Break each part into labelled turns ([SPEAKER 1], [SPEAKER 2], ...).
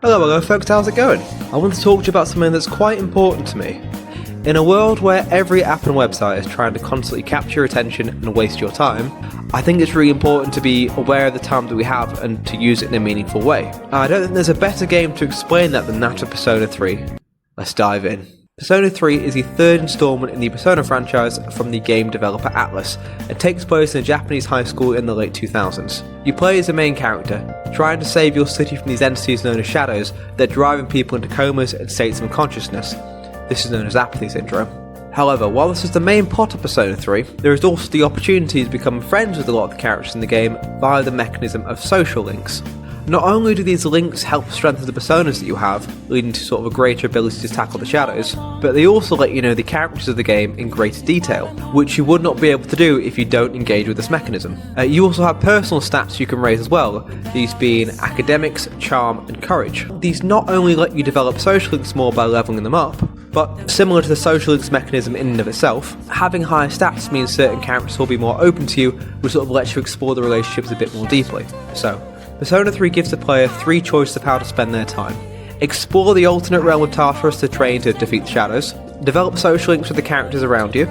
[SPEAKER 1] Hello folks, how's it going? I want to talk to you about something that's quite important to me. In a world where every app and website is trying to constantly capture your attention and waste your time, I think it's really important to be aware of the time that we have and to use it in a meaningful way. I don't think there's a better game to explain that than that of Persona 3. Let's dive in. Persona 3 is the third installment in the Persona franchise from the game developer Atlus, and takes place in a Japanese high school in the late 2000s. You play as the main character, trying to save your city from these entities known as shadows that are driving people into comas and states of unconsciousness. This is known as apathy syndrome. However, while this is the main plot of Persona 3, there is also the opportunity to become friends with a lot of the characters in the game via the mechanism of social links. Not only do these links help strengthen the personas that you have, leading to sort of a greater ability to tackle the shadows, but they also let you know the characters of the game in greater detail, which you would not be able to do if you don't engage with this mechanism. You also have personal stats you can raise as well, these being academics, charm and courage. These not only let you develop social links more by leveling them up, but similar to the social links mechanism in and of itself, having higher stats means certain characters will be more open to you, which sort of lets you explore the relationships a bit more deeply. So, Persona 3 gives the player three choices of how to spend their time. Explore the alternate realm of Tartarus to train to defeat the shadows, develop social links with the characters around you,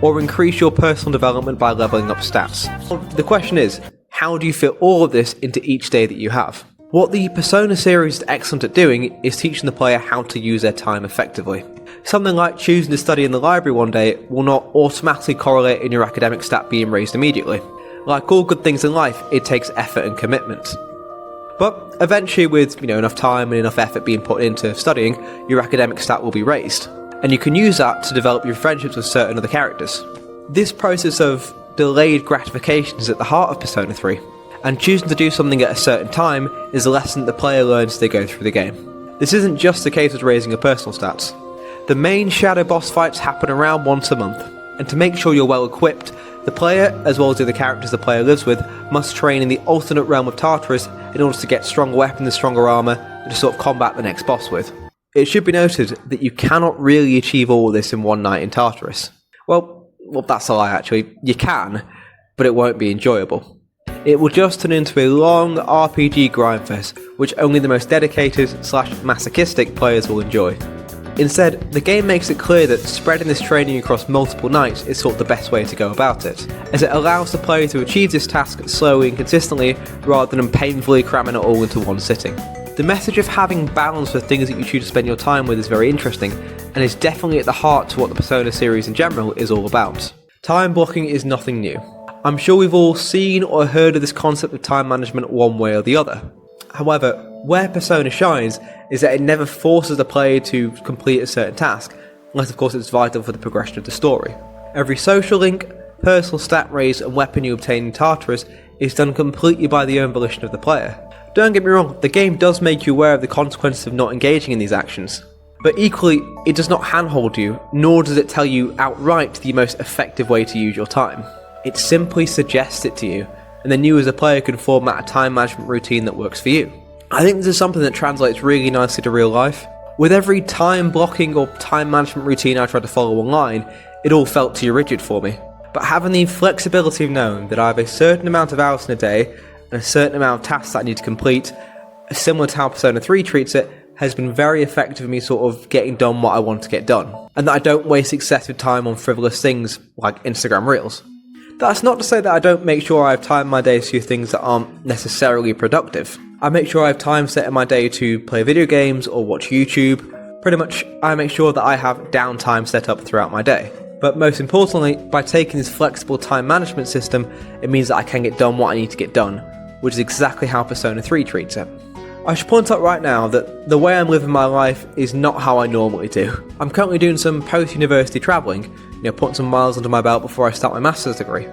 [SPEAKER 1] or increase your personal development by leveling up stats. The question is, how do you fit all of this into each day that you have? What the Persona series is excellent at doing is teaching the player how to use their time effectively. Something like choosing to study in the library one day will not automatically correlate in your academic stat being raised immediately. Like all good things in life, it takes effort and commitment. But eventually, with enough time and enough effort being put into studying, your academic stat will be raised, and you can use that to develop your friendships with certain other characters. This process of delayed gratification is at the heart of Persona 3, and choosing to do something at a certain time is a lesson that the player learns as they go through the game. This isn't just a case of raising your personal stats. The main shadow boss fights happen around once a month, and to make sure you're well equipped, the player, as well as the other characters the player lives with, must train in the alternate realm of Tartarus in order to get stronger weapons and stronger armour and to sort of combat the next boss with. It should be noted that you cannot really achieve all of this in one night in Tartarus. Well, that's a lie actually. You can, but it won't be enjoyable. It will just turn into a long RPG grindfest, which only the most dedicated / masochistic players will enjoy. Instead, the game makes it clear that spreading this training across multiple nights is sort of the best way to go about it, as it allows the player to achieve this task slowly and consistently rather than painfully cramming it all into one sitting. The message of having balance with things that you choose to spend your time with is very interesting, and is definitely at the heart to what the Persona series in general is all about. Time blocking is nothing new. I'm sure we've all seen or heard of this concept of time management one way or the other. However, where Persona shines is that it never forces the player to complete a certain task, unless of course it's vital for the progression of the story. Every social link, personal stat raise and weapon you obtain in Tartarus is done completely by the own volition of the player. Don't get me wrong, the game does make you aware of the consequences of not engaging in these actions, but equally it does not handhold you, nor does it tell you outright the most effective way to use your time. It simply suggests it to you, and then you as a player can format a time management routine that works for you. I think this is something that translates really nicely to real life. With every time blocking or time management routine I tried to follow online, it all felt too rigid for me. But having the flexibility of knowing that I have a certain amount of hours in a day and a certain amount of tasks that I need to complete, similar to how Persona 3 treats it, has been very effective in me sort of getting done what I want to get done, and that I don't waste excessive time on frivolous things like Instagram Reels. That's not to say that I don't make sure I have time in my day to do things that aren't necessarily productive. I make sure I have time set in my day to play video games or watch YouTube. Pretty much, I make sure that I have downtime set up throughout my day. But most importantly, by taking this flexible time management system, it means that I can get done what I need to get done, which is exactly how Persona 3 treats it. I should point out right now that the way I'm living my life is not how I normally do. I'm currently doing some post-university travelling, putting some miles under my belt before I start my master's degree.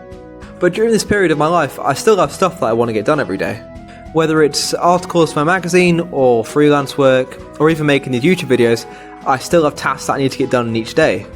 [SPEAKER 1] But during this period of my life, I still have stuff that I want to get done every day. Whether it's articles for my magazine, or freelance work, or even making these YouTube videos, I still have tasks that I need to get done in each day.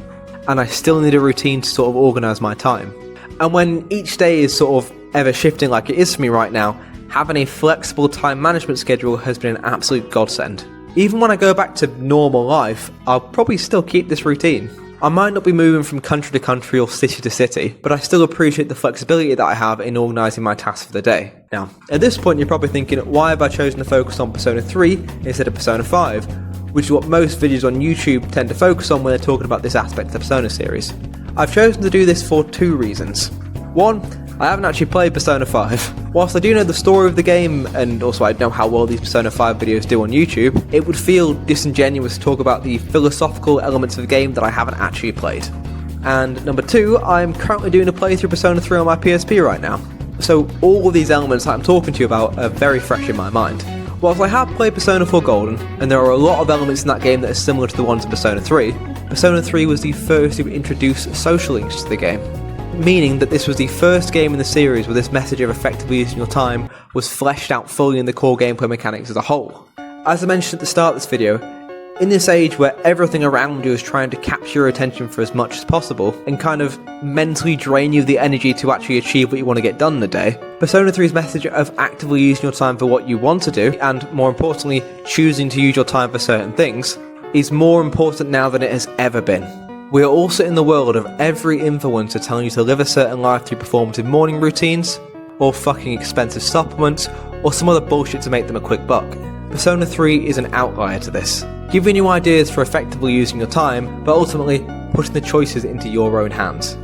[SPEAKER 1] And I still need a routine to sort of organise my time. And when each day is sort of ever shifting like it is for me right now, having a flexible time management schedule has been an absolute godsend. Even when I go back to normal life, I'll probably still keep this routine. I might not be moving from country to country or city to city, but I still appreciate the flexibility that I have in organising my tasks for the day. Now, at this point you're probably thinking, why have I chosen to focus on Persona 3 instead of Persona 5, which is what most videos on YouTube tend to focus on when they're talking about this aspect of the Persona series. I've chosen to do this for two reasons. One, I haven't actually played Persona 5. Whilst I do know the story of the game, and also I know how well these Persona 5 videos do on YouTube, it would feel disingenuous to talk about the philosophical elements of the game that I haven't actually played. And number two, I'm currently doing a playthrough of Persona 3 on my PSP right now. So all of these elements that I'm talking to you about are very fresh in my mind. Whilst I have played Persona 4 Golden, and there are a lot of elements in that game that are similar to the ones in Persona 3, Persona 3 was the first to introduce social links to the game. Meaning that this was the first game in the series where this message of effectively using your time was fleshed out fully in the core gameplay mechanics as a whole. As I mentioned at the start of this video, in this age where everything around you is trying to capture your attention for as much as possible and kind of mentally drain you the energy to actually achieve what you want to get done in a day, Persona 3's message of actively using your time for what you want to do, and more importantly, choosing to use your time for certain things, is more important now than it has ever been. We are also in the world of every influencer telling you to live a certain life through performative morning routines, or fucking expensive supplements, or some other bullshit to make them a quick buck. Persona 3 is an outlier to this, giving you ideas for effectively using your time, but ultimately putting the choices into your own hands.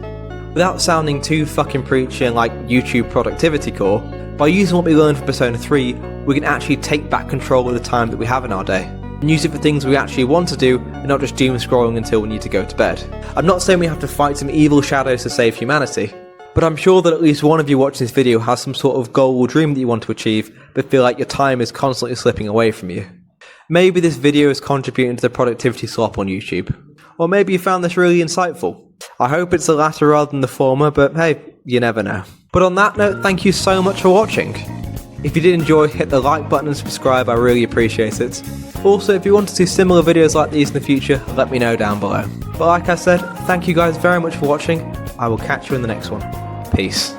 [SPEAKER 1] Without sounding too fucking preachy and like YouTube productivity core, by using what we learned from Persona 3, we can actually take back control of the time that we have in our day, and use it for things we actually want to do, and not just doom scrolling until we need to go to bed. I'm not saying we have to fight some evil shadows to save humanity, but I'm sure that at least one of you watching this video has some sort of goal or dream that you want to achieve, but feel like your time is constantly slipping away from you. Maybe this video is contributing to the productivity slop on YouTube, or maybe you found this really insightful. I hope it's the latter rather than the former, but hey, you never know. But on that note, thank you so much for watching. If you did enjoy, hit the like button and subscribe, I really appreciate it. Also, if you want to see similar videos like these in the future, let me know down below. But like I said, thank you guys very much for watching. I will catch you in the next one. Peace.